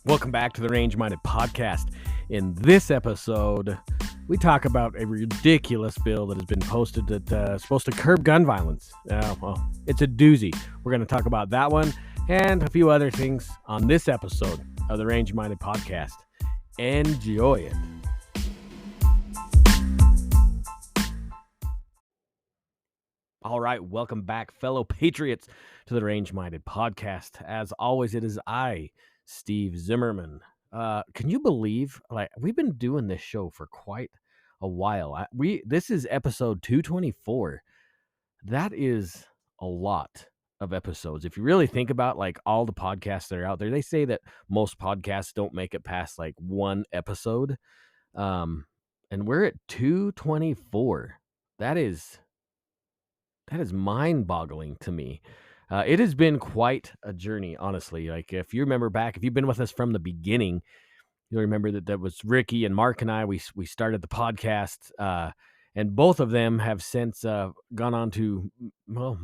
Welcome back to the Range Minded Podcast. In this episode, we talk about a ridiculous bill that has been posted that's supposed to curb gun violence. Well, it's a doozy. We're going to talk about that one and a few other things on this episode of the Range Minded Podcast. Enjoy it. All right, welcome back, fellow patriots, to the Range Minded Podcast. As always, it is I, Steve Zimmerman. Can you believe, we've been doing this show for quite a while. This is episode 224. That is a lot of episodes. If you really think about all the podcasts that are out there, they say that most podcasts don't make it past one episode. And we're at 224. That is mind-boggling to me. It has been quite a journey, honestly. If you remember back, if you've been with us from the beginning, you'll remember that was Ricky and Mark and I. We started the podcast, and both of them have since gone on to, well,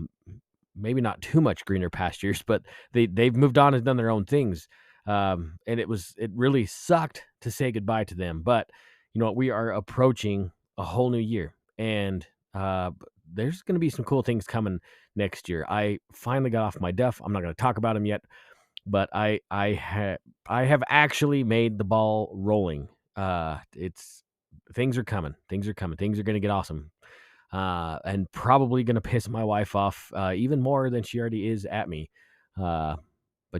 maybe not too much greener pastures, but they've moved on and done their own things. And it really sucked to say goodbye to them. But you know what? We are approaching a whole new year, and there's going to be some cool things coming next year. I finally got off my duff. I'm not going to talk about them yet, but I have actually made the ball rolling. Things are coming. Things are coming. Things are going to get awesome. And probably going to piss my wife off even more than she already is at me. But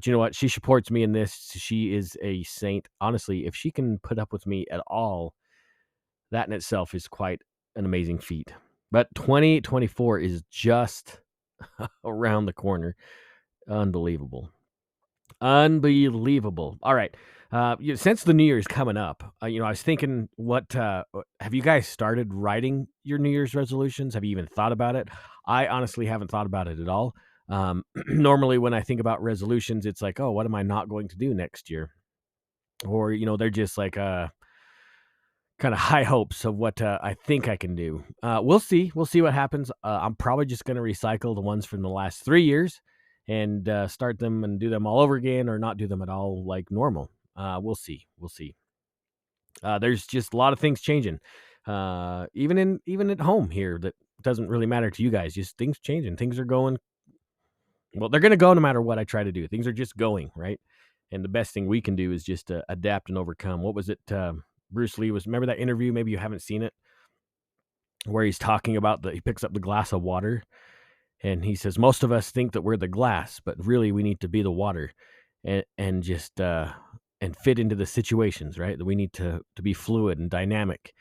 you know what? She supports me in this. She is a saint. Honestly, if she can put up with me at all, that in itself is quite an amazing feat. But 2024 is just around the corner. Unbelievable. All right. Since the New Year's coming up, I was thinking, have you guys started writing your New Year's resolutions? Have you even thought about it? I honestly haven't thought about it at all. Normally when I think about resolutions, it's like, oh, what am I not going to do next year? Or, they're just kind of high hopes of what I think I can do. We'll see. We'll see what happens. I'm probably just going to recycle the ones from the last 3 years and start them and do them all over again, or not do them at all like normal. We'll see. There's just a lot of things changing. Even at home here, that doesn't really matter to you guys. Just things changing. Things are going. Well, they're going to go no matter what I try to do. Things are just going, right? And the best thing we can do is just adapt and overcome. What was it? Bruce Lee remember that interview? Maybe you haven't seen it, where he's talking about he picks up the glass of water and he says, most of us think that we're the glass, but really we need to be the water and just, and fit into the situations, right? That we need to be fluid and dynamic.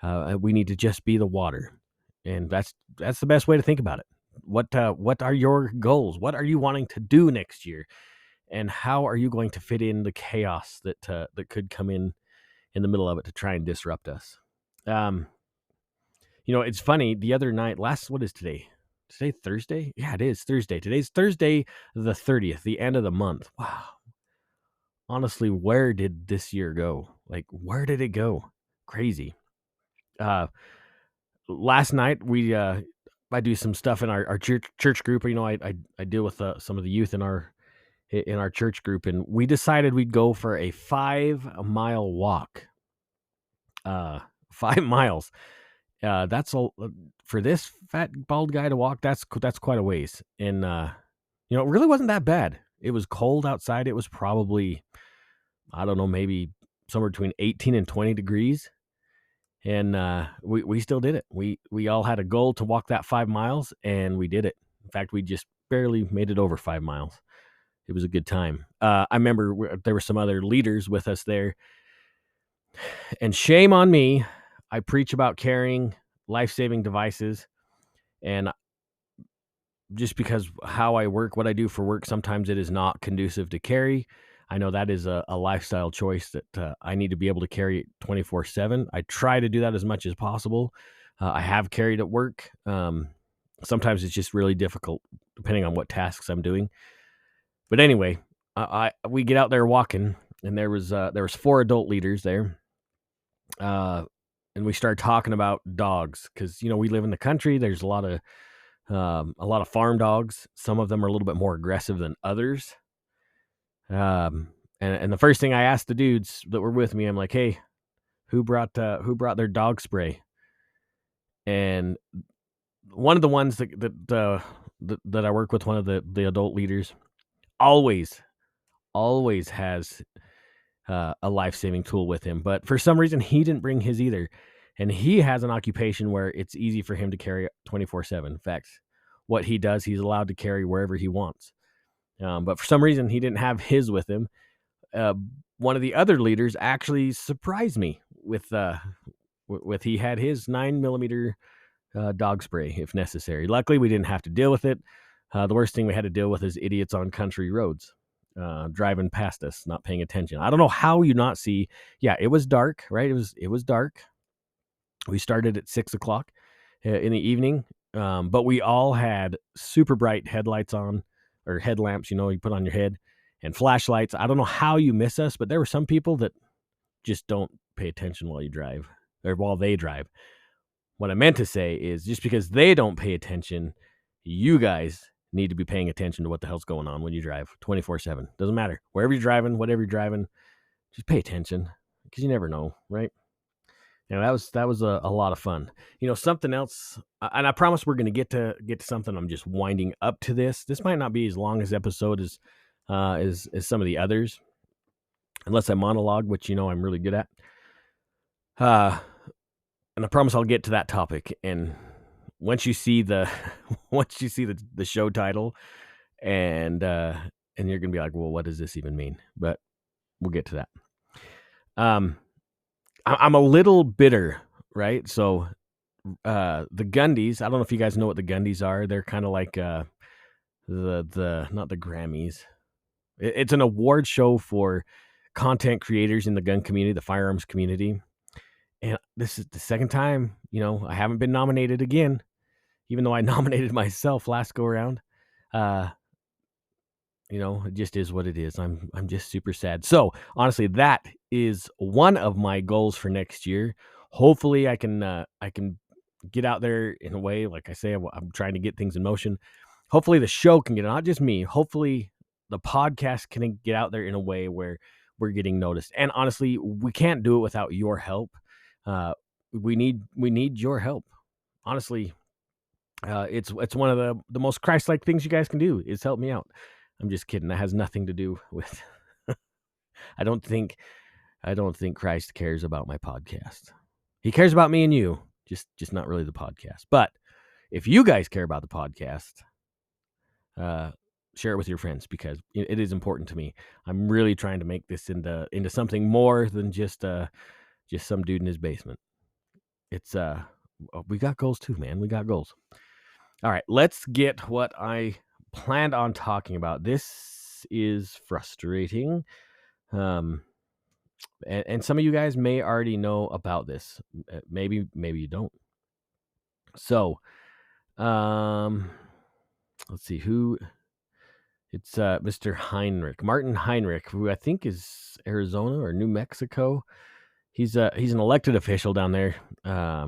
We need to just be the water. And that's the best way to think about it. What are your goals? What are you wanting to do next year? And how are you going to fit in the chaos that could come in the middle of it to try and disrupt us? It's funny. The other night, what is today? Today Thursday? Yeah, it is Thursday. Today's Thursday, the 30th, the end of the month. Wow. Honestly, where did this year go? Where did it go? Crazy. Last night I do some stuff in our church group. I deal with some of the youth in our church group, and we decided we'd go for a 5-mile walk. 5 miles. That's for this fat bald guy to walk. That's quite a ways. And it really wasn't that bad. It was cold outside. It was probably, I don't know, maybe somewhere between 18 and 20 degrees. And we still did it. We all had a goal to walk that 5 miles, and we did it. In fact, we just barely made it over 5 miles. It was a good time. I remember there were some other leaders with us there. And shame on me. I preach about carrying life-saving devices. And just because how I work, what I do for work, sometimes it is not conducive to carry. I know that is a lifestyle choice that I need to be able to carry 24/7. I try to do that as much as possible. I have carried at work. Sometimes it's just really difficult depending on what tasks I'm doing. But anyway, we get out there walking, and there was 4 adult leaders there. And we started talking about dogs because, we live in the country. There's a lot of farm dogs. Some of them are a little bit more aggressive than others. And the first thing I asked the dudes that were with me, I'm like, hey, who brought their dog spray? And one of the ones that I work with, one of the adult leaders, always has a life-saving tool with him. But for some reason, he didn't bring his either. And he has an occupation where it's easy for him to carry 24/7. In fact, what he does, he's allowed to carry wherever he wants. But for some reason, he didn't have his with him. One of the other leaders actually surprised me with he had his 9mm dog spray if necessary. Luckily, we didn't have to deal with it. The worst thing we had to deal with is idiots on country roads driving past us, not paying attention. I don't know how you not see. Yeah, it was dark, right? It was dark. We started at 6:00 in the evening, but we all had super bright headlights on, or headlamps, you put on your head, and flashlights. I don't know how you miss us, but there were some people that just don't pay attention while you drive, or while they drive. What I meant to say is, just because they don't pay attention, you guys need to be paying attention to what the hell's going on when you drive 24/7. Doesn't matter. Wherever you're driving, whatever you're driving, just pay attention, because you never know, right? That was a lot of fun. Something else, and I promise we're going to get to something. I'm just winding up to this. This might not be as long as episode as some of the others, unless I monologue, which I'm really good at. And I promise I'll get to that topic. And once you see the the show title, and you're gonna be like, well, what does this even mean? But we'll get to that. I'm a little bitter, right? So the Gundys, I don't know if you guys know what the Gundys are. They're kind of like the not the Grammys. It's an award show for content creators in the gun community, the firearms community. And this is the second time, I haven't been nominated again, even though I nominated myself last go around. It just is what it is. I'm just super sad. So honestly, that is one of my goals for next year. Hopefully I can get out there in a way, like I say, I'm trying to get things in motion. Hopefully the show can get, not just me, hopefully the podcast can get out there in a way where we're getting noticed. And honestly, we can't do it without your help. We need your help. Honestly, it's one of the most Christ-like things you guys can do is help me out. I'm just kidding. That has nothing to do with. I don't think Christ cares about my podcast. He cares about me and you, just not really the podcast. But if you guys care about the podcast, share it with your friends, because it is important to me. I'm really trying to make this into something more than just some dude in his basement. It's we got goals too, man. We got goals. All right, let's get what I planned on talking about. This is frustrating. And some of you guys may already know about this. Maybe you don't. So, let's see who. It's Mr. Heinrich, Martin Heinrich, who I think is Arizona or New Mexico. He's an elected official down there. I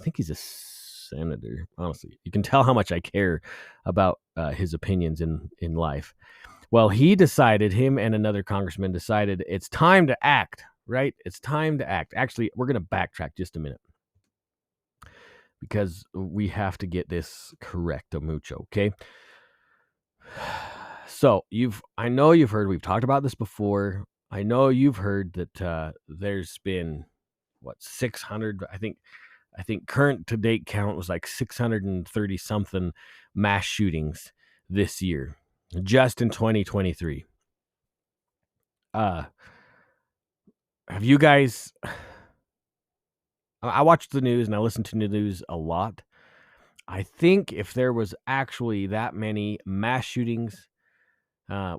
think he's a senator. Honestly, you can tell how much I care about his opinions in life. Well, him and another congressman decided it's time to act, right? It's time to act. Actually, we're going to backtrack just a minute, because we have to get this correcto mucho, okay? So I know you've heard, we've talked about this before. I know you've heard that there's been 600, I think current to date count was like 630 something mass shootings this year, just in 2023. Have you guys, I watch the news and I listen to the news a lot. I think if there was actually that many mass shootings,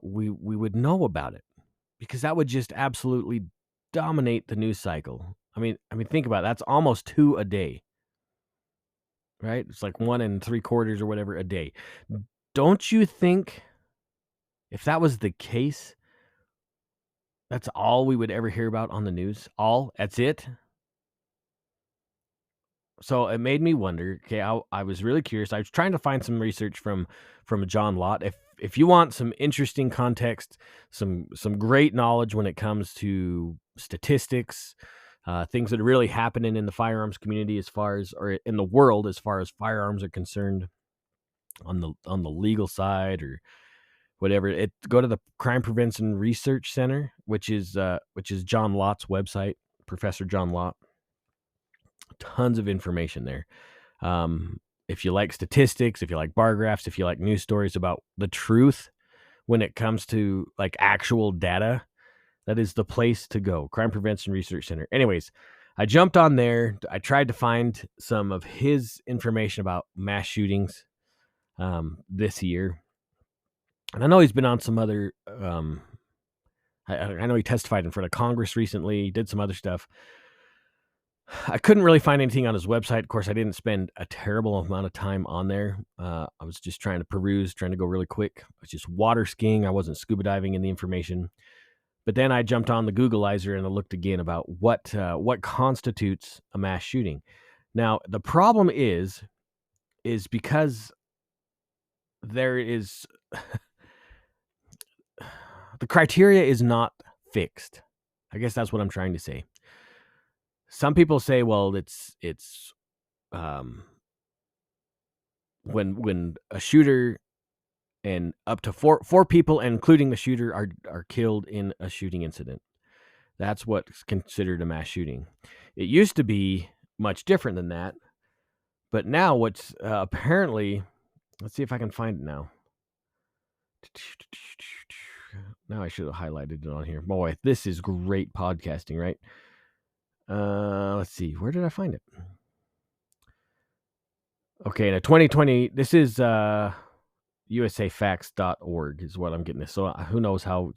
we would know about it, because that would just absolutely dominate the news cycle. I mean, think about it. That's almost 2 a day, right? It's like 1 3/4 or whatever a day. Don't you think if that was the case, that's all we would ever hear about on the news? That's it? So it made me wonder. Okay, I was really curious. I was trying to find some research from John Lott. if you want some interesting context, some great knowledge when it comes to statistics, things that are really happening in the firearms community as far as, or in the world as far as firearms are concerned, on the legal side or whatever, go to the Crime Prevention Research Center, which is John Lott's website, Professor John Lott. Tons of information there. If you like statistics, if you like bar graphs, if you like news stories about the truth when it comes to like actual data, that is the place to go. Crime Prevention Research Center. Anyways, I jumped on there. I tried to find some of his information about mass shootings this year. And I know he's been on some other, I know he testified in front of Congress recently, did some other stuff. I couldn't really find anything on his website. Of course, I didn't spend a terrible amount of time on there. I was just trying to peruse, trying to go really quick. I was just water skiing. I wasn't scuba diving in the information. But then I jumped on the Googleizer and I looked again about what constitutes a mass shooting. Now, the problem is because there is the criteria is not fixed. I guess that's what I'm trying to say. Some people say, well, it's when a shooter and up to four people, including the shooter, are killed in a shooting incident, that's what's considered a mass shooting. It used to be much different than that, but now what's apparently, let's see if I can find it now. Now I should have highlighted it on here. Boy, this is great podcasting, right? Let's see. Where did I find it? Okay, now 2020, this is GoSafeFacts.org is what I'm getting this. So who knows how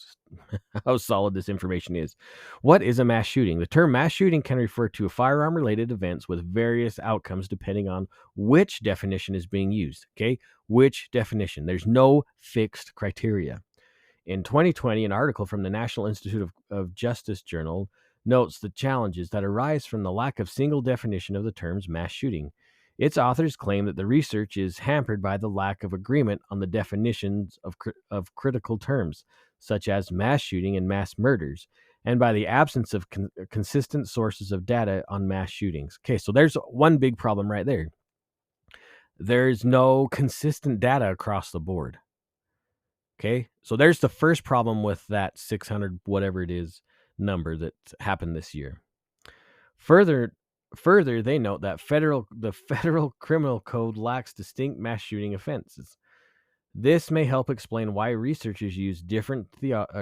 solid this information is. What is a mass shooting? The term mass shooting can refer to firearm-related events with various outcomes depending on which definition is being used. Okay, which definition? There's no fixed criteria. In 2020, an article from the National Institute of Justice Journal notes the challenges that arise from the lack of single definition of the terms mass shooting. Its authors claim that the research is hampered by the lack of agreement on the definitions of critical terms, such as mass shooting and mass murders, and by the absence of consistent sources of data on mass shootings. Okay, so there's one big problem right there. There's no consistent data across the board. Okay, so there's the first problem with that 600 whatever it is number that happened this year. Further, they note that the federal criminal code lacks distinct mass shooting offenses. This may help explain why researchers use different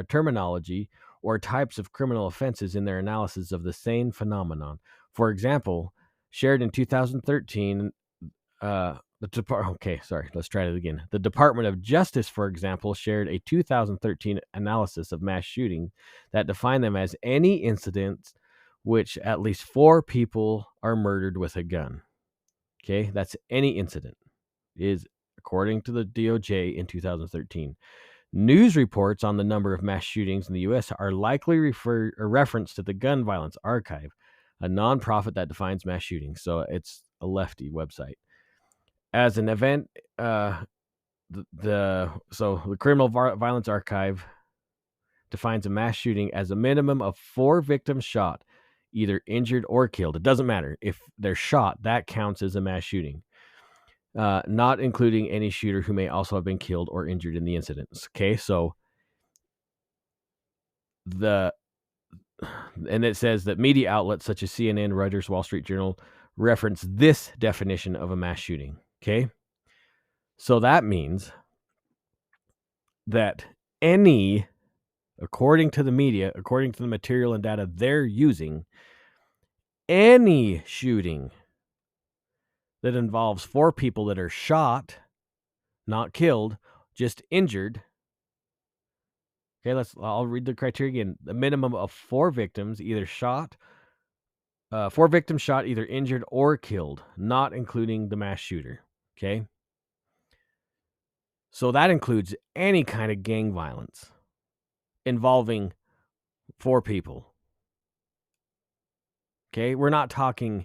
terminology or types of criminal offenses in their analysis of the same phenomenon. For example, shared in 2013, let's try it again. The Department of Justice, for example, shared a 2013 analysis of mass shooting that defined them as any incidents which at least 4 people are murdered with a gun. Okay, that's any incident, is according to the DOJ in 2013. News reports on the number of mass shootings in the U.S. are likely a reference to the Gun Violence Archive, a nonprofit that defines mass shootings. So it's a lefty website. As an event, the Criminal Violence Archive defines a mass shooting as a minimum of 4 victims shot, either injured or killed. It doesn't matter. If they're shot, that counts as a mass shooting, not including any shooter who may also have been killed or injured in the incidents. Okay, so and it says that media outlets such as CNN, Reuters, Wall Street Journal reference this definition of a mass shooting. Okay, so that means that according to the media, according to the material and data they're using, any shooting that involves 4 people that are shot, not killed, just injured. Okay, I'll read the criteria again. The minimum of 4 victims, either shot, 4 victims shot, either injured or killed, not including the mass shooter. Okay. So that includes any kind of gang violence involving 4 people. Okay, we're not talking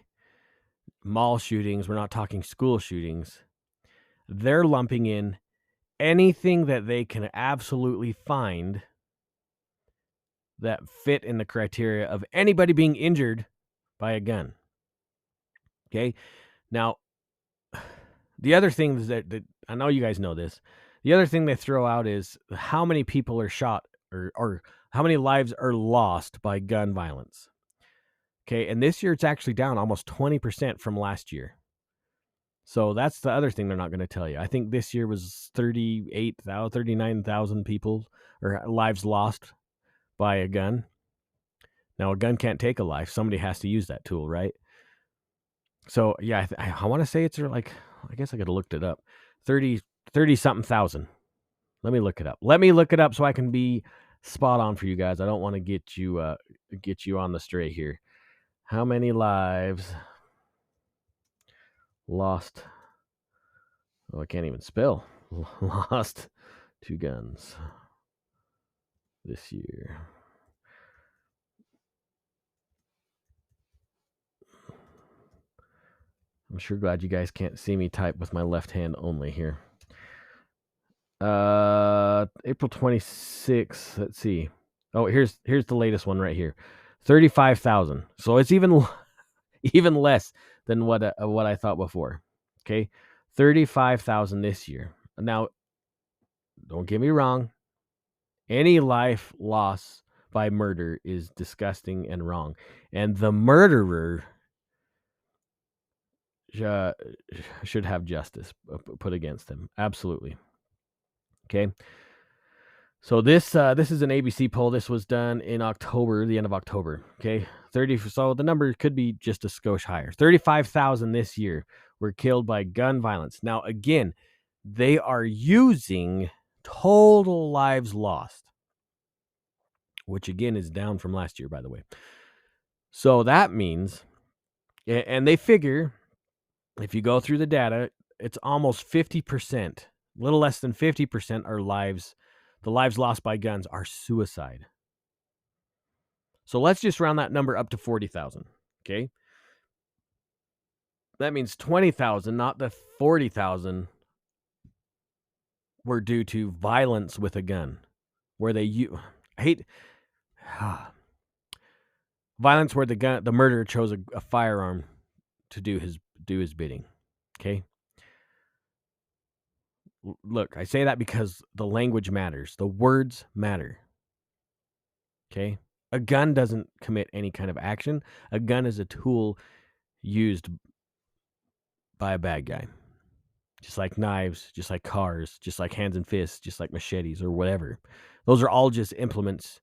mall shootings. We're not talking school shootings. They're lumping in anything that they can absolutely find that fit in the criteria of anybody being injured by a gun. Okay? Now, the other thing is that I know you guys know this. The other thing they throw out is how many people are shot or how many lives are lost by gun violence. Okay, and this year it's actually down almost 20% from last year. So that's the other thing they're not going to tell you. I think this year was 39,000 people or lives lost by a gun. Now, a gun can't take a life. Somebody has to use that tool, right? So, yeah, I want to say it's like, I guess I could have looked it up. 30 something thousand. Let me look it up. Let me look it up so I can be spot on for you guys. I don't want to get you on the stray here. How many lives lost? Oh, I can't even spell. Lost to guns this year. I'm sure glad you guys can't see me type with my left hand only here. April 26th. Let's see. Oh, here's the latest one right here. 35,000. So it's even less than what I thought before. Okay? 35,000 this year. Now, don't get me wrong. Any life loss by murder is disgusting and wrong. And the murderer should have justice put against him. Absolutely. Okay. So this is an ABC poll. This was done in October, the end of October. Okay. 30. So the number could be just a skosh higher. 35,000 this year were killed by gun violence. Now, again, they are using total lives lost, which again is down from last year, by the way. So that means, and they figure if you go through the data, it's almost 50%, a little less than 50% are lives. The lives lost by guns are suicide. So let's just round that number up to 40,000. Okay. That means 20,000, not the 40,000, were due to violence with a gun, where violence where the murderer chose a firearm to do his bidding. Okay. Look, I say that because the language matters. The words matter. Okay. A gun doesn't commit any kind of action. A gun is a tool used by a bad guy. Just like knives, just like cars, just like hands and fists, just like machetes or whatever. Those are all just implements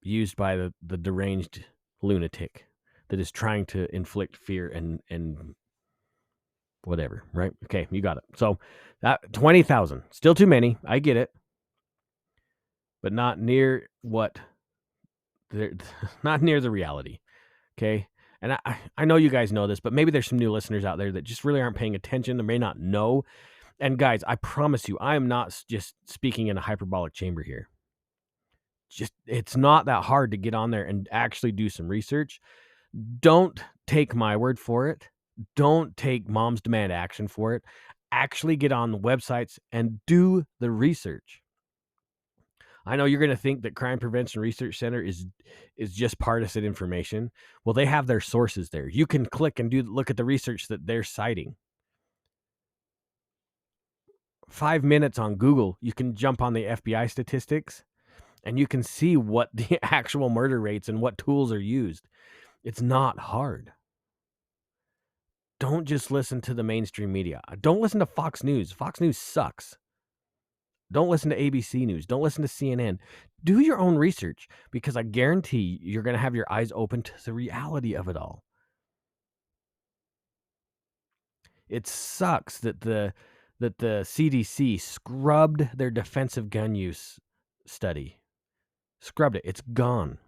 used by the deranged lunatic that is trying to inflict fear and whatever, right? Okay, you got it. So that 20,000, still too many. I get it. But not near not near the reality. Okay. And I know you guys know this, but maybe there's some new listeners out there that just really aren't paying attention or may not know. And guys, I promise you, I am not just speaking in a hyperbolic chamber here. It's not that hard to get on there and actually do some research. Don't take my word for it. Don't take Moms Demand Action for it. Actually get on the websites and do the research. I know you're going to think that Crime Prevention Research Center is just partisan information. Well, they have their sources there. You can click and look at the research that they're citing. 5 minutes on Google, you can jump on the FBI statistics and you can see what the actual murder rates and what tools are used. It's not hard. Don't just listen to the mainstream media. Don't listen to Fox News. Fox News sucks. Don't listen to ABC News. Don't listen to CNN. Do your own research, because I guarantee you're going to have your eyes open to the reality of it all. It sucks that the CDC scrubbed their defensive gun use study. Scrubbed it. It's gone.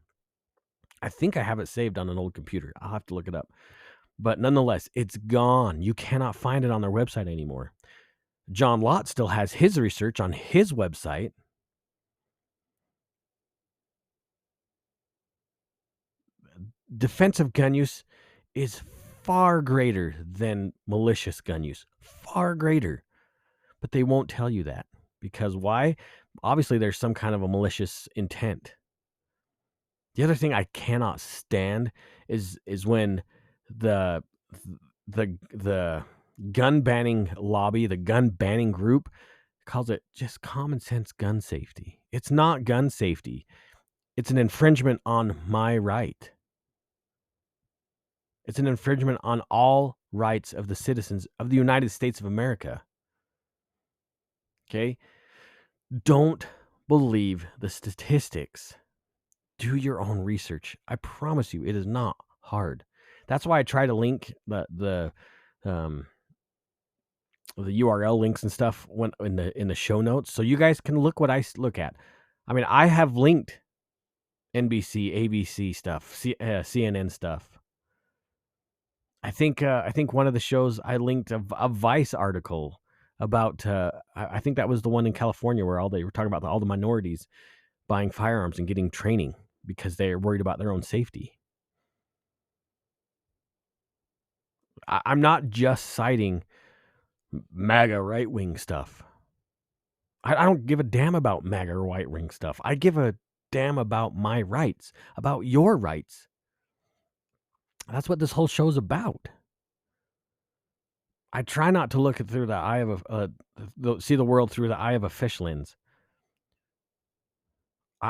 I think I have it saved on an old computer. I'll have to look it up. But nonetheless, it's gone. You cannot find it on their website anymore. John Lott still has his research on his website. Defensive gun use is far greater than malicious gun use. Far greater. but they won't tell you that. Because why? Obviously, there's some kind of a malicious intent. The other thing I cannot stand is when the the gun banning lobby, the gun banning group calls it just common sense gun safety. It's not gun safety. It's an infringement on my right. It's an infringement on all rights of the citizens of the United States of America. Okay? Don't believe the statistics. Do your own research. I promise you, it is not hard. That's why I try to link the URL links and stuff when in the show notes, so you guys can look what I look at. I mean, I have linked NBC, ABC stuff, CNN stuff. I think one of the shows I linked a Vice article about. I think that was the one in California where they were talking about all the minorities buying firearms and getting training because they're worried about their own safety. I'm not just citing MAGA right-wing stuff. I don't give a damn about MAGA right-wing stuff. I give a damn about my rights, about your rights. That's what this whole show's about. I try not to look through the eye of see the world through the eye of a fish lens.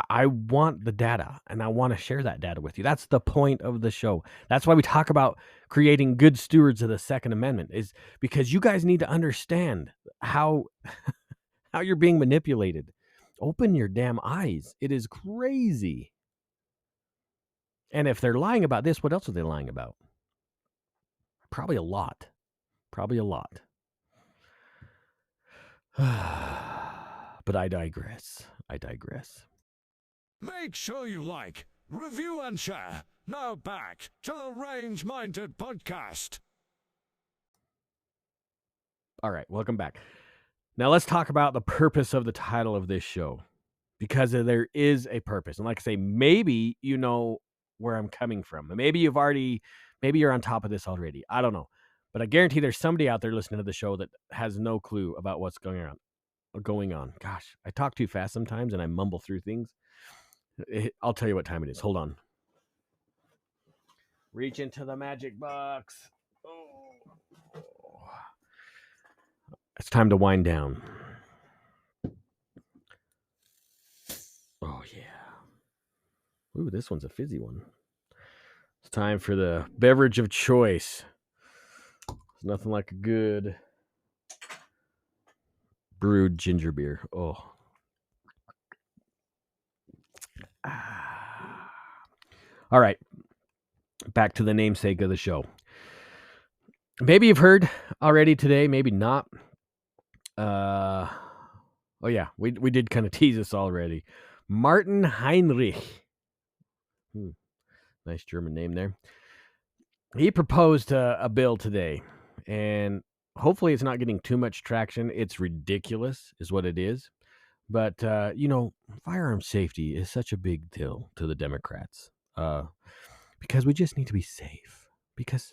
I want the data, and I want to share that data with you. That's the point of the show. That's why we talk about creating good stewards of the Second Amendment, is because you guys need to understand how you're being manipulated. Open your damn eyes. It is crazy. And if they're lying about this, what else are they lying about? Probably a lot. But I digress. Make sure you like, review and share. Now back to the Range Minded Podcast. All right, welcome back. Now let's talk about the purpose of the title of this show, because there is a purpose. And like I say, maybe you know where I'm coming from. Maybe you're on top of this already. I don't know. But I guarantee there's somebody out there listening to the show that has no clue about what's going on. Gosh, I talk too fast sometimes and I mumble through things. I'll tell you what time it is. Hold on. Reach into the magic box. Oh. It's time to wind down. Oh, yeah. Ooh, this one's a fizzy one. It's time for the beverage of choice. There's nothing like a good brewed ginger beer. Oh. All right. Back to the namesake of the show. Maybe you've heard already today, maybe not. Oh yeah, we did kind of tease this already. Martin Heinrich. Nice German name there. He proposed a bill today, and hopefully it's not getting too much traction. It's ridiculous is what it is. But firearm safety is such a big deal to the Democrats. Because we just need to be safe. Because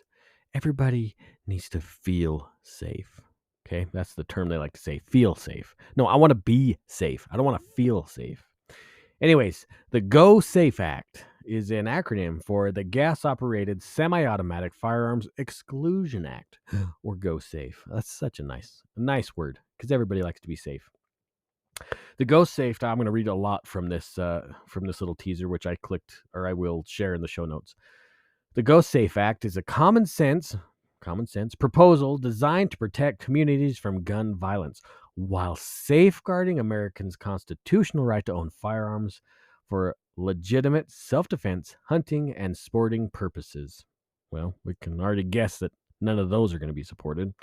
everybody needs to feel safe. Okay, that's the term they like to say, feel safe. No, I want to be safe. I don't want to feel safe. Anyways, the GoSAFE Act is an acronym for the Gas-Operated Semi-Automatic Firearms Exclusion Act, or GoSafe. That's such a nice word, because everybody likes to be safe. The GoSafe, I'm going to read a lot from this little teaser, which I will share in the show notes. The GoSafe Act is a common sense proposal designed to protect communities from gun violence while safeguarding Americans' constitutional right to own firearms for legitimate self-defense, hunting, and sporting purposes. Well, we can already guess that none of those are going to be supported.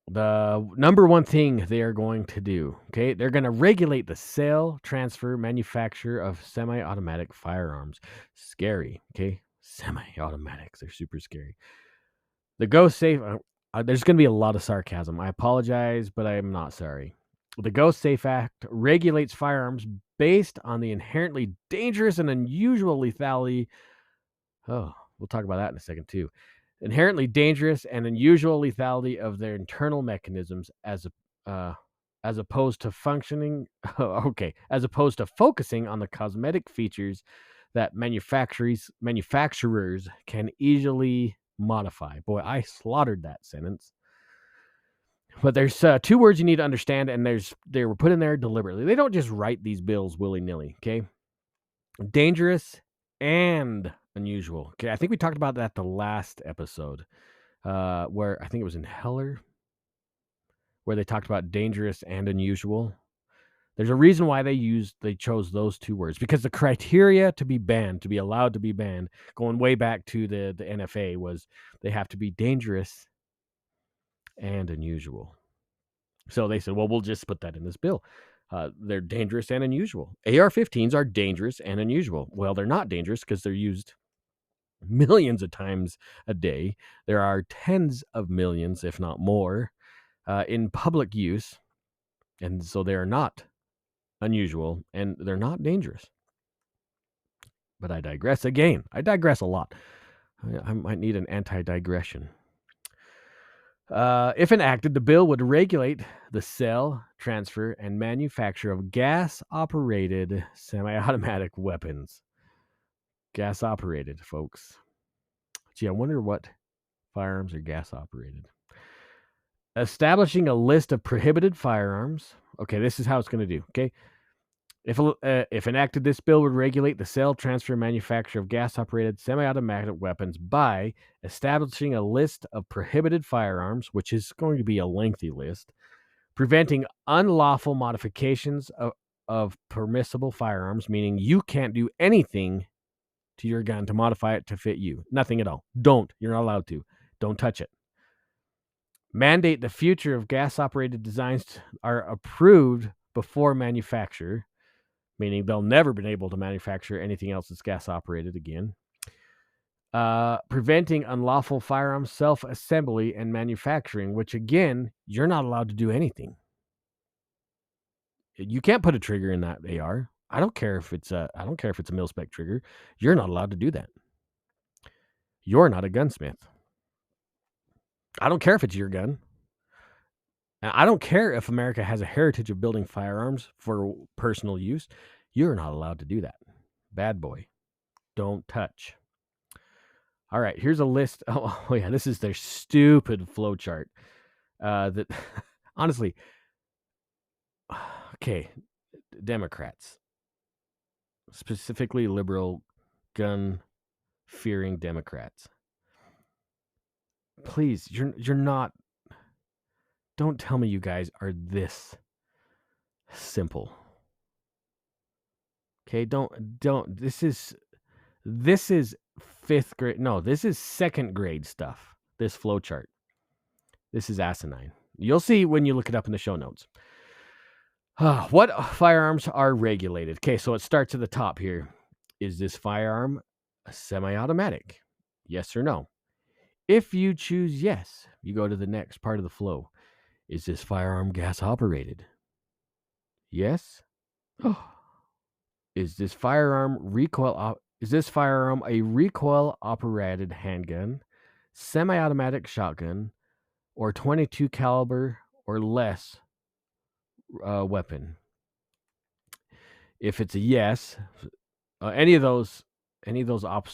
The number one thing they are going to do, okay, they're going to regulate the sale, transfer, manufacture of semi-automatic firearms. Scary, okay? Semi-automatics, they're super scary. The GoSafe, there's going to be a lot of sarcasm. I apologize, but I am not sorry. The GoSafe Act regulates firearms based on the inherently dangerous and unusual lethality. Oh, we'll talk about that in a second too. inherently dangerous and unusual lethality of their internal mechanisms as opposed to functioning as opposed to focusing on the cosmetic features that manufacturers can easily modify. Boy, I slaughtered that sentence. But there's two words you need to understand, and they were put in there deliberately. They don't just write these bills willy-nilly, okay? Dangerous and unusual. Okay, I think we talked about that the last episode, where I think it was in Heller, where they talked about dangerous and unusual. There's a reason why they chose those two words, because the criteria to be banned, to be allowed to be banned, going way back to the NFA, was they have to be dangerous and unusual. So they said, well, we'll just put that in this bill. They're dangerous and unusual. AR-15s are dangerous and unusual. Well, they're not dangerous because they're used millions of times a day. There are tens of millions, if not more, in public use. And so they are not unusual and they're not dangerous. But I digress again. I digress a lot. I might need an anti-digression. If enacted, the bill would regulate the sale, transfer, and manufacture of gas-operated semi-automatic weapons. Gas-operated, folks. Gee, I wonder what firearms are gas-operated. Establishing a list of prohibited firearms. Okay, this is how it's going to do, okay? If enacted, this bill would regulate the sale, transfer, and manufacture of gas-operated semi-automatic weapons by establishing a list of prohibited firearms, which is going to be a lengthy list, preventing unlawful modifications of permissible firearms, meaning you can't do anything to your gun to modify it to fit you. Nothing at all. Don't. You're not allowed to. Don't touch it. Mandate the future of gas-operated designs are approved before manufacture, meaning they'll never been able to manufacture anything else that's gas-operated again. Preventing unlawful firearm self-assembly and manufacturing, which again, you're not allowed to do anything. You can't put a trigger in that AR. I don't care if it's a mil-spec trigger. You're not allowed to do that. You're not a gunsmith. I don't care if it's your gun. I don't care if America has a heritage of building firearms for personal use. You're not allowed to do that. Bad boy. Don't touch. All right, here's a list. Oh yeah, this is their stupid flow chart. That honestly, okay, Democrats, specifically liberal, gun-fearing Democrats. Please, you're not. Don't tell me you guys are this simple. Okay, don't. This is fifth grade. No, this is second grade stuff. This flow chart. This is asinine. You'll see when you look it up in the show notes. What firearms are regulated? Okay, so it starts at the top here. Is this firearm a semi-automatic? Yes or no? If you choose yes, you go to the next part of the flow. Is this firearm gas-operated? Yes. Is this firearm a recoil-operated handgun, semi-automatic shotgun, or .22 caliber or less weapon? If it's a yes, any of those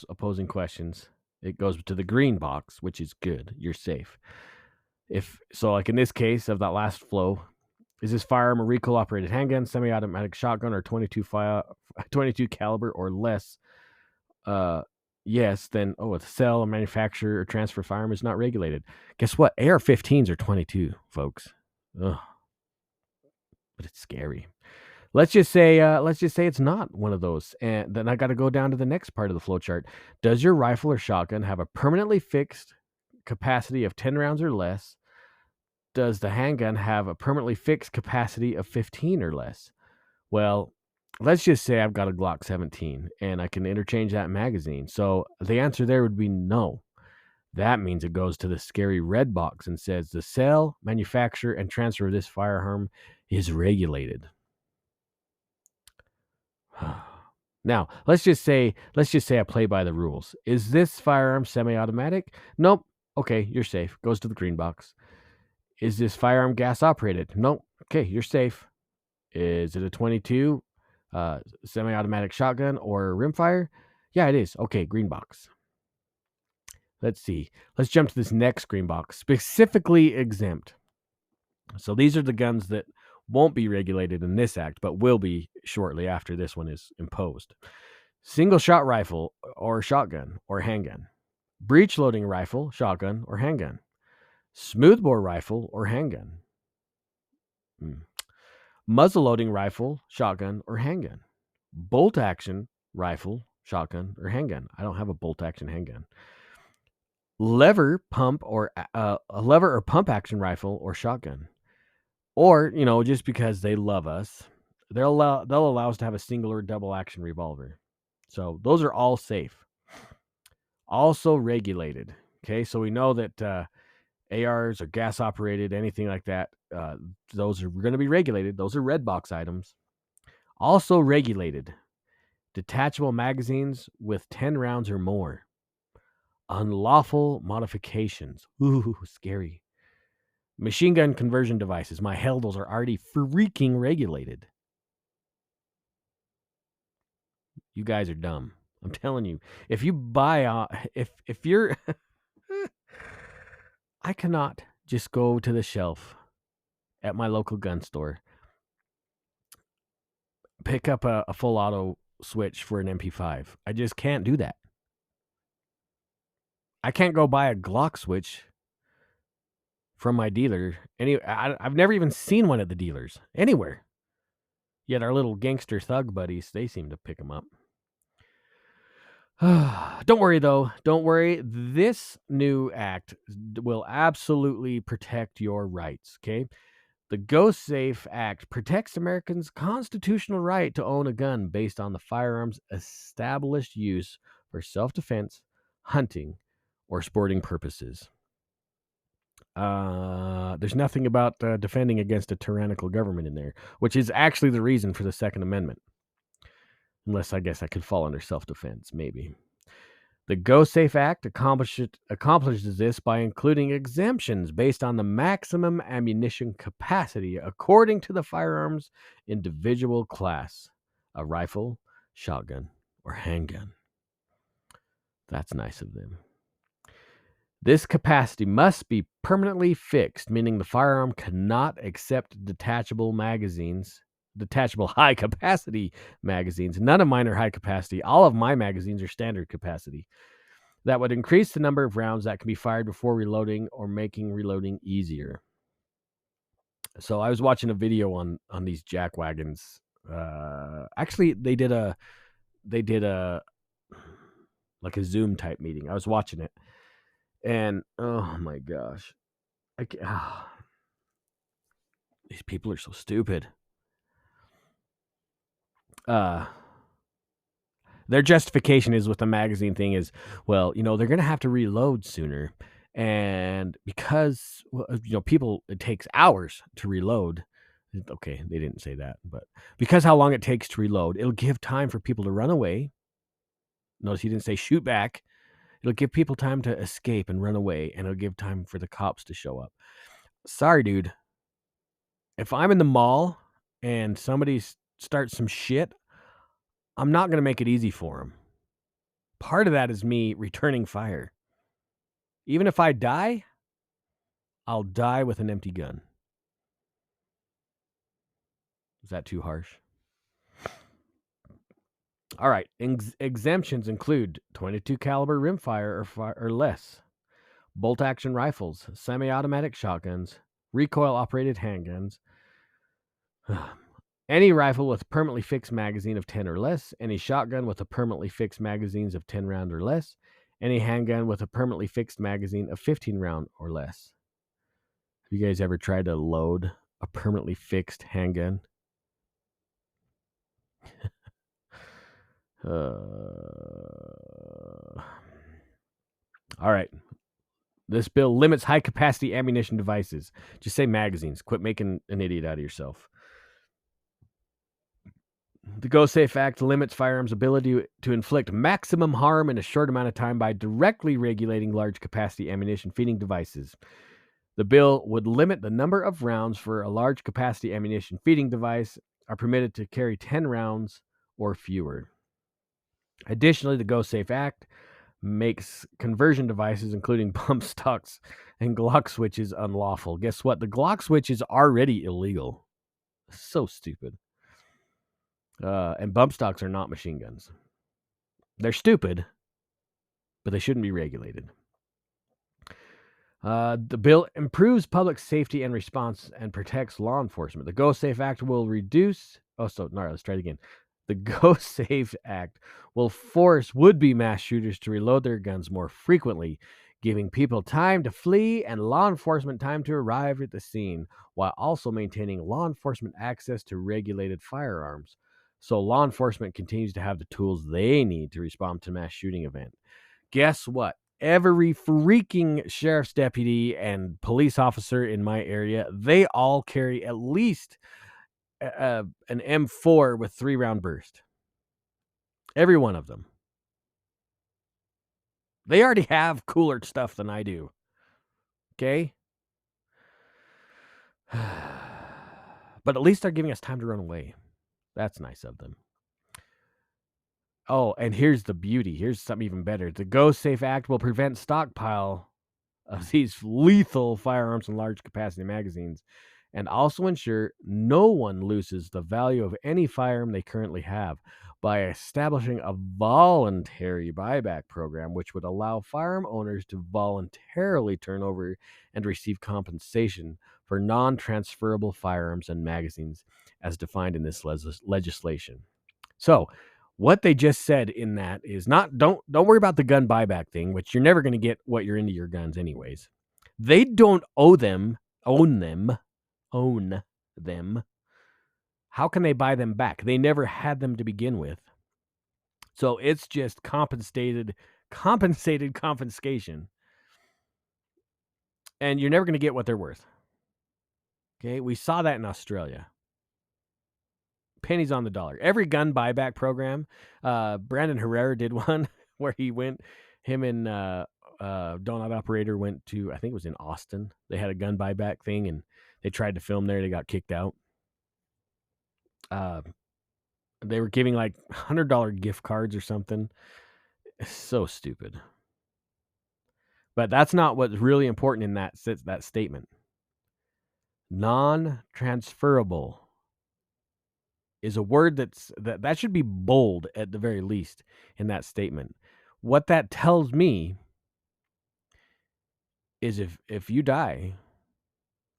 opposing questions, it goes to the green box, which is good. You're safe. If so, like in this case of that last flow, is this firearm a recoil-operated handgun, semi-automatic shotgun, or .22 caliber or less? Yes, then a sale, a manufacture, or transfer firearm is not regulated. Guess what? AR-15s are 22, folks. Ugh. But it's scary. Let's just say it's not one of those. And then I got to go down to the next part of the flow chart. Does your rifle or shotgun have a permanently fixed capacity of 10 rounds or less? Does the handgun have a permanently fixed capacity of 15 or less? Well, let's just say I've got a Glock 17 and I can interchange that magazine. So the answer there would be no. That means it goes to the scary red box and says the sale, manufacture, and transfer of this firearm is regulated. Now, let's just say I play by the rules. Is this firearm semi-automatic? Nope. Okay, you're safe. Goes to the green box. Is this firearm gas operated? Nope. Okay, you're safe. Is it a 22 semi-automatic shotgun or rimfire? Yeah, it is. Okay, green box. Let's see. Let's jump to this next green box. Specifically exempt. So these are the guns that won't be regulated in this act, but will be shortly after this one is imposed. Single shot rifle or shotgun or handgun. Breech loading rifle, shotgun, or handgun. Smoothbore rifle or handgun. Muzzle loading rifle, shotgun, or handgun. Bolt action rifle, shotgun, or handgun. I don't have a bolt action handgun. Lever pump or a lever or pump action rifle or shotgun. Or, just because they love us, they'll allow us to have a single or double action revolver. So those are all safe. Also regulated. Okay, so we know that ARs or gas operated, anything like that, those are going to be regulated. Those are red box items. Also regulated. Detachable magazines with 10 rounds or more. Unlawful modifications. Ooh, scary. Machine gun conversion devices. My hell, those are already freaking regulated. You guys are dumb. I'm telling you. If you buy, if you're, I cannot just go to the shelf at my local gun store, pick up a full auto switch for an MP5. I just can't do that. I can't go buy a Glock switch from my dealer. I've never even seen one at the dealers anywhere. Yet our little gangster thug buddies, they seem to pick them up. Don't worry, though. Don't worry. This new act will absolutely protect your rights, okay? The GoSAFE Act protects Americans' constitutional right to own a gun based on the firearm's established use for self-defense, hunting, or sporting purposes. There's nothing about defending against a tyrannical government in there, which is actually the reason for the Second Amendment. Unless I guess I could fall under self-defense, maybe. The GoSafe Act accomplishes this by including exemptions based on the maximum ammunition capacity according to the firearm's individual class, a rifle, shotgun, or handgun. That's nice of them. This capacity must be permanently fixed, meaning the firearm cannot accept detachable high-capacity magazines. None of mine are high-capacity. All of my magazines are standard capacity. That would increase the number of rounds that can be fired before reloading or making reloading easier. So I was watching a video on these jack wagons. Actually, they did a like a Zoom type meeting. I was watching it. And oh my gosh, these people are so stupid. Their justification is with the magazine thing is, well, they're going to have to reload sooner. And because, people, it takes hours to reload. Okay, they didn't say that, but because how long it takes to reload, it'll give time for people to run away. Notice he didn't say shoot back. It'll give people time to escape and run away, and it'll give time for the cops to show up. Sorry, dude. If I'm in the mall and somebody starts some shit, I'm not going to make it easy for them. Part of that is me returning fire. Even if I die, I'll die with an empty gun. Is that too harsh? All right. Exemptions include 22 caliber rimfire or less, bolt action rifles, semi-automatic shotguns, recoil operated handguns, any rifle with permanently fixed magazine of 10 or less, any shotgun with a permanently fixed magazines of 10 round or less, any handgun with a permanently fixed magazine of 15 round or less. Have you guys ever tried to load a permanently fixed handgun? All right. This bill limits high-capacity ammunition devices. Just say magazines. Quit making an idiot out of yourself. The GoSafe Act limits firearms' ability to inflict maximum harm in a short amount of time by directly regulating large capacity ammunition feeding devices. The bill would limit the number of rounds for a large capacity ammunition feeding device are permitted to carry 10 rounds or fewer. Additionally, the GoSafe Act makes conversion devices, including bump stocks and Glock switches, unlawful. Guess what? The Glock switch is already illegal. So stupid. And bump stocks are not machine guns. They're stupid, but they shouldn't be regulated. The bill improves public safety and response and protects law enforcement. The GoSafe Act will reduce... let's try it again. The GoSafe Act will force would-be mass shooters to reload their guns more frequently, giving people time to flee and law enforcement time to arrive at the scene, while also maintaining law enforcement access to regulated firearms. So law enforcement continues to have the tools they need to respond to mass shooting event. Guess what? Every freaking sheriff's deputy and police officer in my area, they all carry at least an M4 with 3-round burst. Every one of them. They already have cooler stuff than I do. Okay? But at least they're giving us time to run away. That's nice of them. Oh, and here's the beauty. Here's something even better. The GoSafe Act will prevent stockpile of these lethal firearms and large capacity magazines, and also ensure no one loses the value of any firearm they currently have by establishing a voluntary buyback program, which would allow firearm owners to voluntarily turn over and receive compensation for non-transferable firearms and magazines as defined in this legislation. So what they just said in that is don't worry about the gun buyback thing, which you're never going to get what you're into your guns anyways. They don't own them. How can they buy them back? They never had them to begin with. So it's just compensated confiscation. And you're never going to get what they're worth. Okay, we saw that in Australia. Pennies on the dollar. Every gun buyback program, Brandon Herrera did one where he went, him and Donut Operator went to, I think it was in Austin. They had a gun buyback thing and they tried to film there. They got kicked out. They were giving like $100 gift cards or something. So stupid. But that's not what's really important in that statement. Non-transferable is a word that should be bold at the very least in that statement. What that tells me is if you die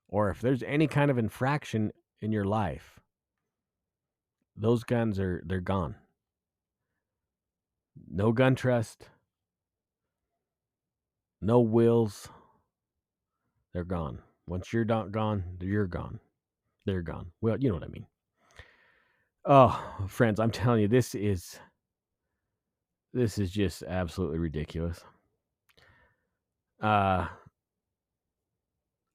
or if there's any kind of infraction in your life, those guns they're gone. No gun trust, no wills. They're gone. Once you're not gone, you're gone. They're gone. Well, you know what I mean. Oh, friends, I'm telling you, this is just absolutely ridiculous. I'm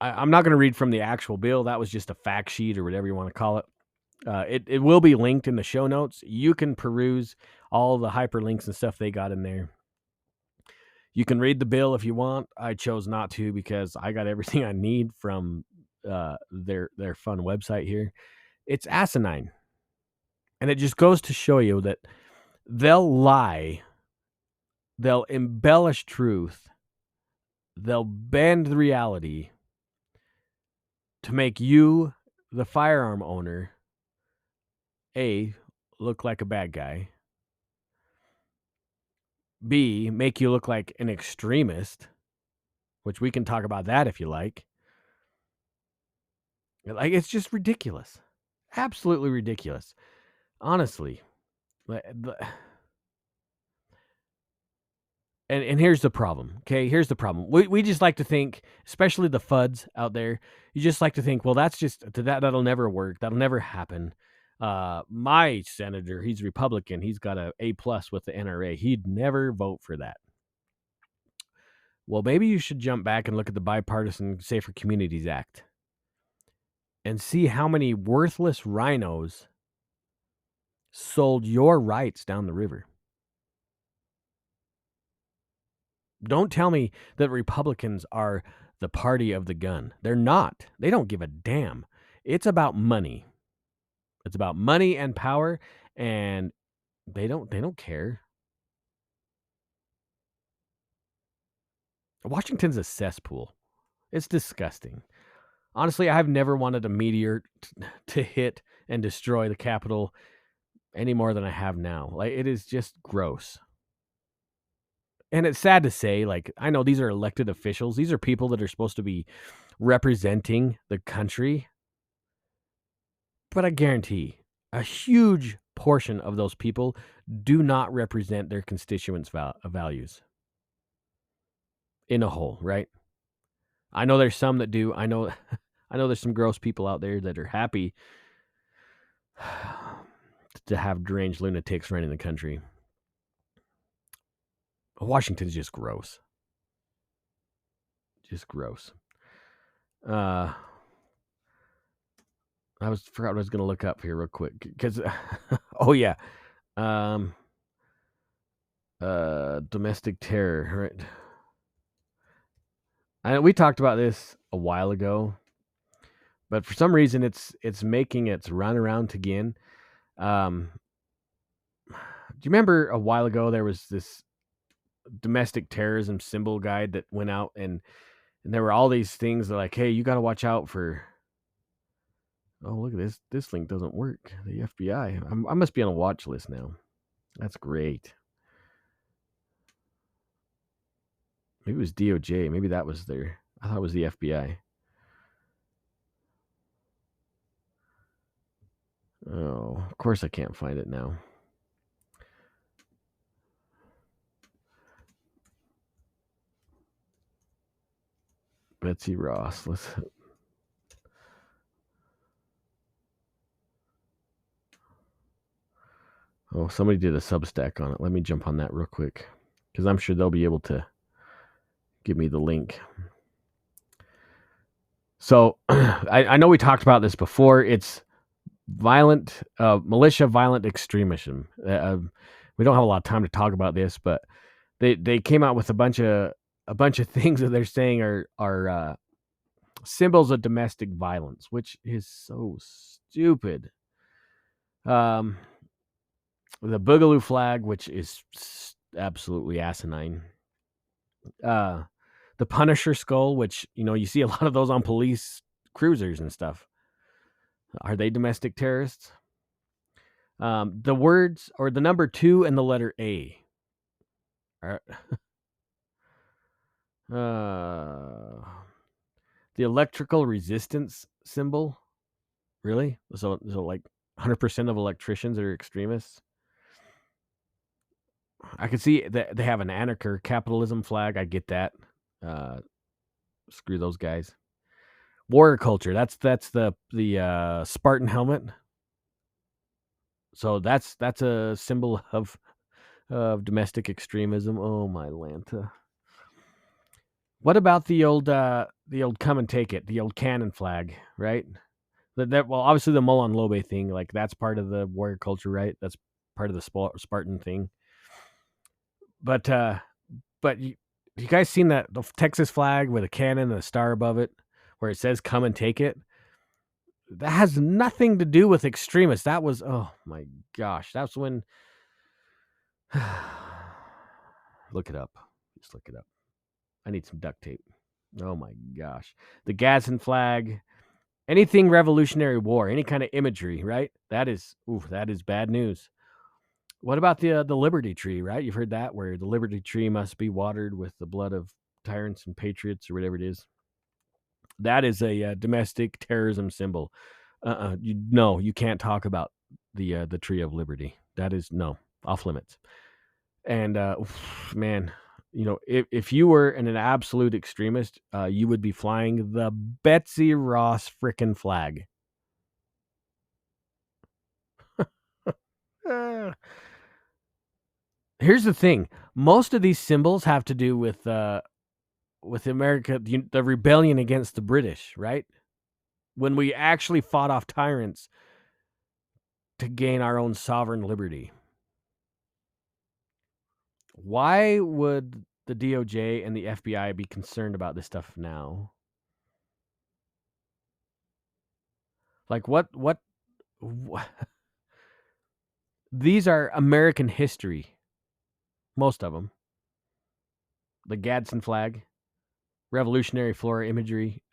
not going to read from the actual bill. That was just a fact sheet or whatever you want to call it. It will be linked in the show notes. You can peruse all the hyperlinks and stuff they got in there. You can read the bill if you want. I chose not to because I got everything I need from their fun website here. It's asinine. And it just goes to show you that they'll lie. They'll embellish truth. They'll bend the reality to make you, the firearm owner, A, look like a bad guy, B, make you look like an extremist, which we can talk about that if you like. Like, it's just ridiculous. Absolutely ridiculous. Honestly. And here's the problem, okay? Here's the problem. We just like to think, especially the FUDs out there, you just like to think, well, that'll never work. That'll never happen. My senator, he's Republican. He's got a A+ with the NRA. He'd never vote for that. Well, maybe you should jump back and look at the Bipartisan Safer Communities Act and see how many worthless rhinos sold your rights down the river. Don't tell me that Republicans are the party of the gun. They're not. They don't give a damn. It's about money. It's about money and power, and they don't care. Washington's a cesspool. It's disgusting. Honestly, I've never wanted a meteor to hit and destroy the Capitol any more than I have now. Like, it is just gross. And it's sad to say, like, I know these are elected officials. These are people that are supposed to be representing the country. But I guarantee a huge portion of those people do not represent their constituents' values in a whole, right? I know there's some that do. I know I know there's some gross people out there that are happy to have deranged lunatics running the country. Washington's just gross. Just gross. I forgot what I was going to look up here real quick because oh yeah. Domestic terror, right? We talked about this a while ago, but for some reason it's making its run around again. Do you remember a while ago there was this domestic terrorism symbol guide that went out and there were all these things that like, hey, you got to watch out for. Oh, look at this. This link doesn't work. The FBI. I must be on a watch list now. That's great. Maybe it was DOJ. Maybe that was there. I thought it was the FBI. Oh, of course I can't find it now. Betsy Ross. Oh, somebody did a Substack on it. Let me jump on that real quick because I'm sure they'll be able to give me the link. So I know we talked about this before. It's violent militia, violent extremism. We don't have a lot of time to talk about this, but they came out with a bunch of things that they're saying are symbols of domestic violence, which is so stupid. The Boogaloo flag, which is absolutely asinine. The Punisher skull, which, you see a lot of those on police cruisers and stuff. Are they domestic terrorists? The words or the number 2 and the letter A. Are, the electrical resistance symbol. Really? So like 100% of electricians are extremists. I can see that they have an anarcher capitalism flag. I get that. Screw those guys. Warrior culture. That's the Spartan helmet. So that's a symbol of domestic extremism. Oh my Lanta. What about the old come and take it, the old cannon flag, right? Well, obviously the Molon Lobe thing, like that's part of the warrior culture, right? That's part of the Spartan thing. But you guys seen the Texas flag with a cannon and a star above it, where it says "Come and take it"? That has nothing to do with extremists. That was, oh my gosh, that's when. Look it up. Just look it up. I need some duct tape. Oh my gosh, the Gadsden flag. Anything Revolutionary War, any kind of imagery, right? That is bad news. What about the Liberty Tree, right? You've heard that, where the Liberty Tree must be watered with the blood of tyrants and patriots, or whatever it is. That is a domestic terrorism symbol. You can't talk about the Tree of Liberty. That is off limits. And man, if you were an absolute extremist, you would be flying the Betsy Ross frickin' flag. Here's the thing: most of these symbols have to do with America, the rebellion against the British, right? When we actually fought off tyrants, to gain our own sovereign liberty. Why would the DOJ and the FBI be concerned about this stuff now? Like what these are American history, most of them. The Gadsden flag, Revolutionary War imagery,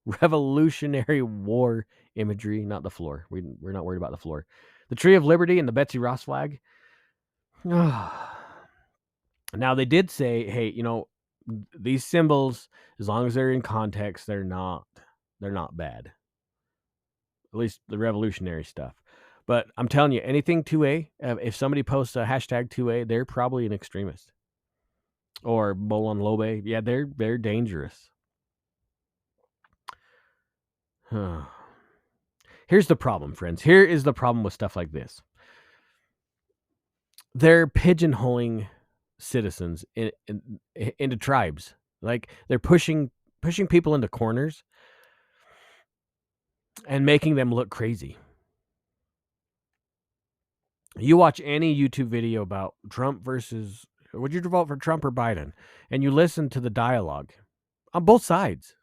Revolutionary War imagery, not the floor. We're not worried about the floor. The Tree of Liberty and the Betsy Ross flag. Now they did say, hey, these symbols, as long as they're in context, they're not bad. At least the revolutionary stuff. But I'm telling you, anything 2A, if somebody posts a hashtag 2A, they're probably an extremist. Or Bolon Lobe. Yeah, they're dangerous. Here's the problem, friends. Here is the problem with stuff like this. They're pigeonholing citizens into tribes. Like they're pushing people into corners and making them look crazy. You watch any YouTube video about Trump versus, would you vote for Trump or Biden? And you listen to the dialogue on both sides.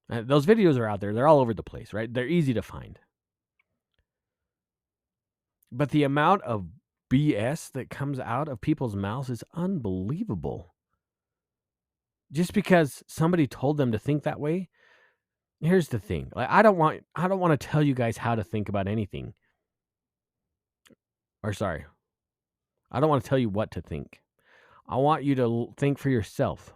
Those videos are out there. They're all over the place, right? They're easy to find. But the amount of BS that comes out of people's mouths is unbelievable. Just because somebody told them to think that way. Here's the thing. Like, I don't want to tell you guys how to think about anything. Or sorry. I don't want to tell you what to think. I want you to think for yourself.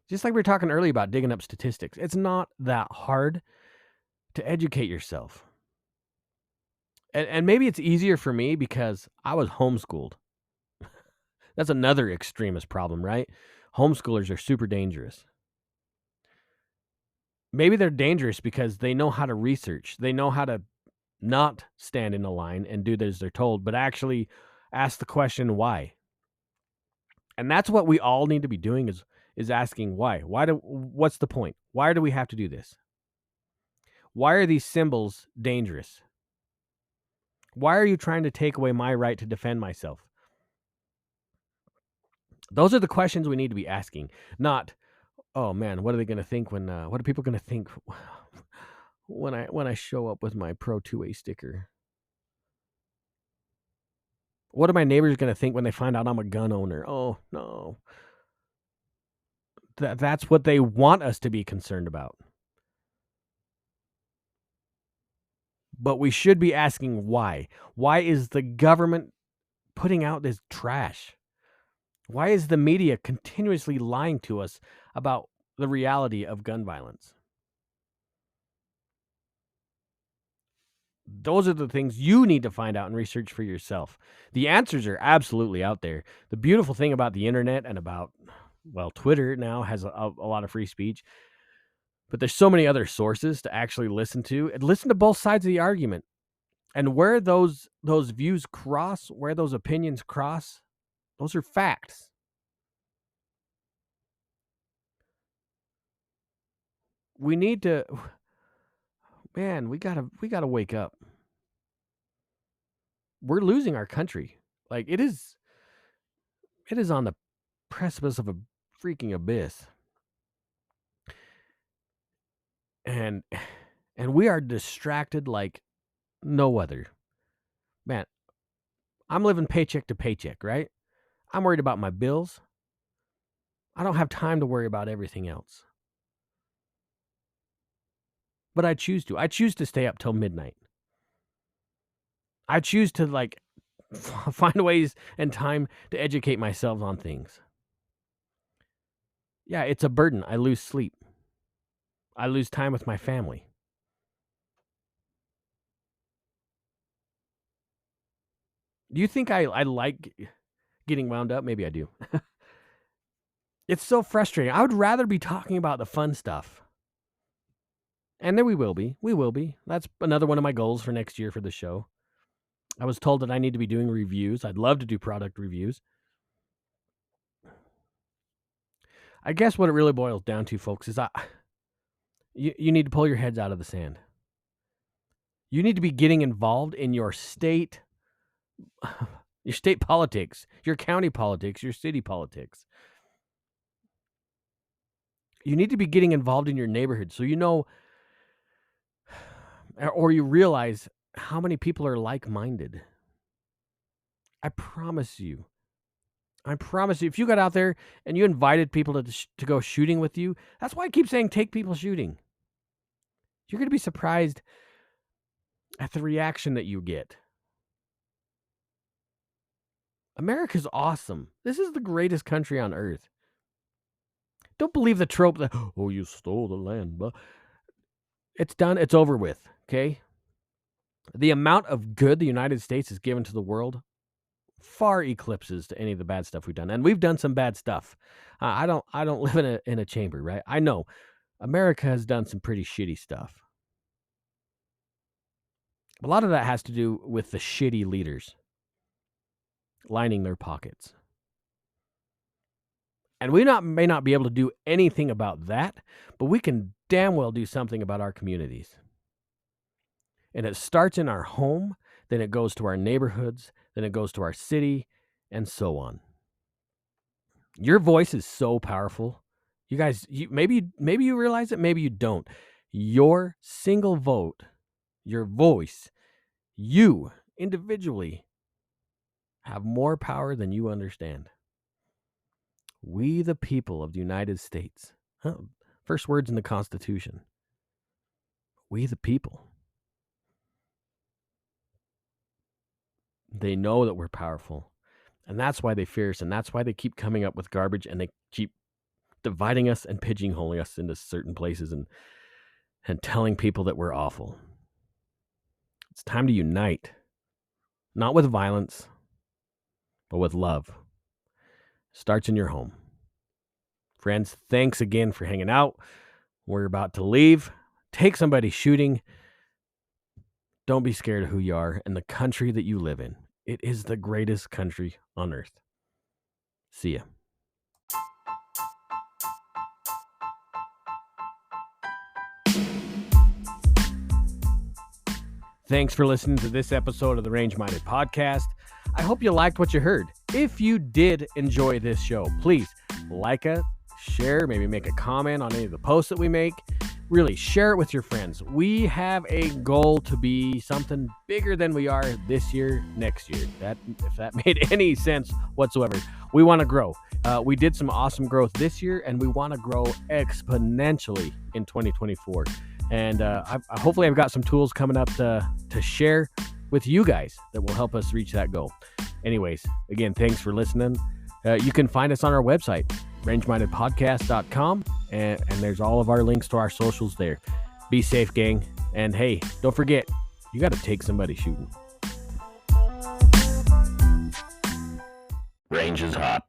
Just like we were talking earlier about digging up statistics, it's not that hard to educate yourself. And maybe it's easier for me because I was homeschooled. That's another extremist problem, right? Homeschoolers are super dangerous. Maybe they're dangerous because they know how to research. They know how to not stand in a line and do as they're told, but actually ask the question why. And that's what we all need to be doing is asking why. What's the point? Why do we have to do this? Why are these symbols dangerous? Why are you trying to take away my right to defend myself? Those are the questions we need to be asking, not, oh man, what are they going to think what are people going to think when I show up with my Pro 2A sticker? What are my neighbors going to think when they find out I'm a gun owner? Oh, no. That's what they want us to be concerned about. But we should be asking why. Why is the government putting out this trash? Why is the media continuously lying to us about the reality of gun violence? Those are the things you need to find out and research for yourself. The answers are absolutely out there. The beautiful thing about the internet and about, well, Twitter now has a lot of free speech, but there's so many other sources to actually listen to and listen to both sides of the argument. And where those views cross, where those opinions cross, those are facts. We need to, man, we gotta wake up. We're losing our country. Like it is on the precipice of a freaking abyss. And we are distracted like no other. Man, I'm living paycheck to paycheck, right? I'm worried about my bills. I don't have time to worry about everything else. But I choose to. I choose to stay up till midnight. I choose to find ways and time to educate myself on things. Yeah, it's a burden. I lose sleep. I lose time with my family. Do you think I like getting wound up? Maybe I do. It's so frustrating. I would rather be talking about the fun stuff. And there we will be. We will be. That's another one of my goals for next year for the show. I was told that I need to be doing reviews. I'd love to do product reviews. I guess what it really boils down to, folks, is You need to pull your heads out of the sand. You need to be getting involved in your state politics, your county politics, your city politics. You need to be getting involved in your neighborhood so you know or you realize how many people are like-minded. I promise you, if you got out there and you invited people to go shooting with you, that's why I keep saying take people shooting. You're going to be surprised at the reaction that you get. America's awesome. This is the greatest country on earth. Don't believe the trope that, oh, you stole the land. But it's done. It's over with, okay? The amount of good the United States has given to the world far eclipses to any of the bad stuff we've done. And we've done some bad stuff. I don't live in a chamber, right? I know America has done some pretty shitty stuff. A lot of that has to do with the shitty leaders lining their pockets. And we may not be able to do anything about that, but we can damn well do something about our communities. And it starts in our home, then it goes to our neighborhoods, then it goes to our city, and so on. Your voice is so powerful. You guys, maybe you realize it, maybe you don't. Your single vote, your voice, you individually have more power than you understand. We the people of the United States. First words in the Constitution. We the people. They know that we're powerful. And that's why they fear us. And that's why they keep coming up with garbage. And they keep dividing us and pigeonholing us into certain places and telling people that we're awful. It's time to unite. Not with violence, but with love. Starts in your home. Friends, thanks again for hanging out. We're about to leave. Take somebody shooting. Don't be scared of who you are and the country that you live in. It is the greatest country on earth. See ya. Thanks for listening to this episode of the Range Minded Podcast. I hope you liked what you heard. If you did enjoy this show, please like it, share, maybe make a comment on any of the posts that we make. Really, share it with your friends. We have a goal to be something bigger than we are this year, next year. If that made any sense whatsoever. We want to grow. We did some awesome growth this year, and we want to grow exponentially in 2024. And hopefully I've got some tools coming up to share with you guys that will help us reach that goal. Anyways, again, thanks for listening. You can find us on our website, rangemindedpodcast.com, and there's all of our links to our socials there. Be safe, gang. And hey, don't forget, you got to take somebody shooting. Range is hot.